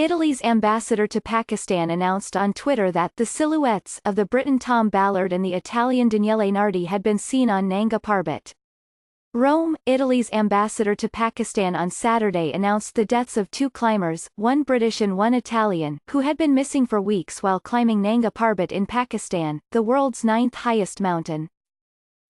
Italy's ambassador to Pakistan announced on Twitter that the silhouettes of the Briton Tom Ballard and the Italian Daniele Nardi had been seen on Nanga Parbat. Rome, Italy's ambassador to Pakistan on Saturday announced the deaths of two climbers, one British and one Italian, who had been missing for weeks while climbing Nanga Parbat in Pakistan, the world's ninth highest mountain.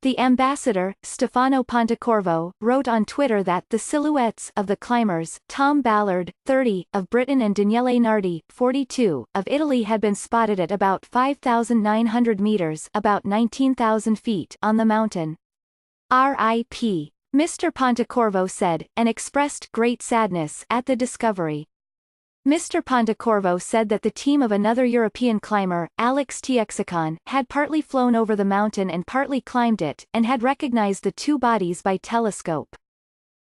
The ambassador, Stefano Pontecorvo, wrote on Twitter that the silhouettes of the climbers, Tom Ballard, 30, of Britain and Daniele Nardi, 42, of Italy had been spotted at about 5,900 meters, about 19,000 feet, on the mountain. R.I.P. Mr. Pontecorvo said, and expressed great sadness at the discovery. Mr. Pontecorvo said that the team of another European climber, Alex Txekon, had partly flown over the mountain and partly climbed it, and had recognized the two bodies by telescope.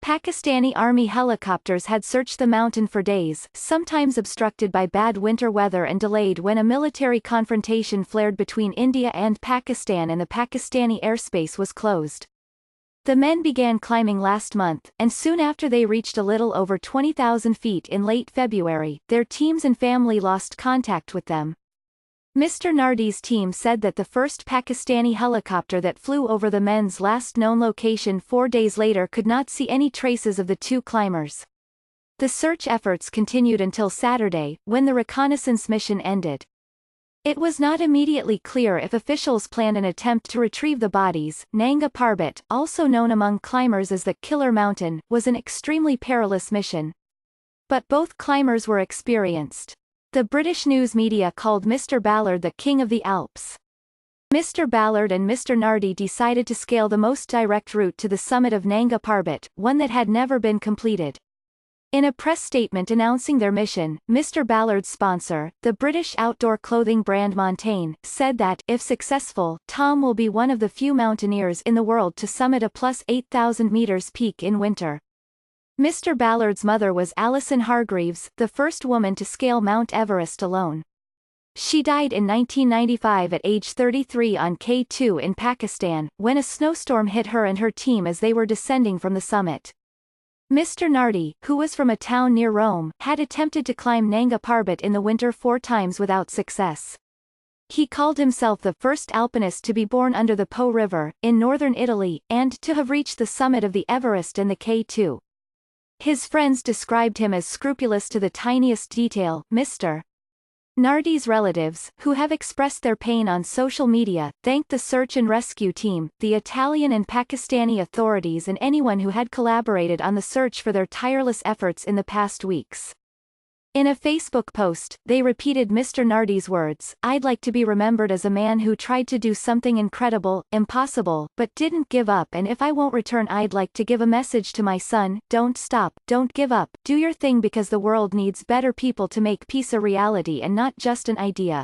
Pakistani Army helicopters had searched the mountain for days, sometimes obstructed by bad winter weather and delayed when a military confrontation flared between India and Pakistan and the Pakistani airspace was closed. The men began climbing last month, and soon after they reached a little over 20,000 feet in late February, their teams and family lost contact with them. Mr. Nardi's team said that the first Pakistani helicopter that flew over the men's last known location 4 days later could not see any traces of the two climbers. The search efforts continued until Saturday, when the reconnaissance mission ended. It was not immediately clear if officials planned an attempt to retrieve the bodies. Nanga Parbat, also known among climbers as the Killer Mountain, was an extremely perilous mission. But both climbers were experienced. The British news media called Mr. Ballard the King of the Alps. Mr. Ballard and Mr. Nardi decided to scale the most direct route to the summit of Nanga Parbat, one that had never been completed. In a press statement announcing their mission, Mr. Ballard's sponsor, the British outdoor clothing brand Montaigne, said that, if successful, Tom will be one of the few mountaineers in the world to summit a plus 8,000 meters peak in winter. Mr. Ballard's mother was Alison Hargreaves, the first woman to scale Mount Everest alone. She died in 1995 at age 33 on K2 in Pakistan, when a snowstorm hit her and her team as they were descending from the summit. Mr. Nardi, who was from a town near Rome, had attempted to climb Nanga Parbat in the winter 4 times without success. He called himself the first alpinist to be born under the Po River, in northern Italy, and to have reached the summit of the Everest and the K2. His friends described him as scrupulous to the tiniest detail. Mr. Nardi's relatives, who have expressed their pain on social media, thanked the search and rescue team, the Italian and Pakistani authorities and anyone who had collaborated on the search for their tireless efforts in the past weeks. In a Facebook post, they repeated Mr. Nardi's words, "I'd like to be remembered as a man who tried to do something incredible, impossible, but didn't give up, and if I won't return I'd like to give a message to my son, don't stop, don't give up, do your thing because the world needs better people to make peace a reality and not just an idea."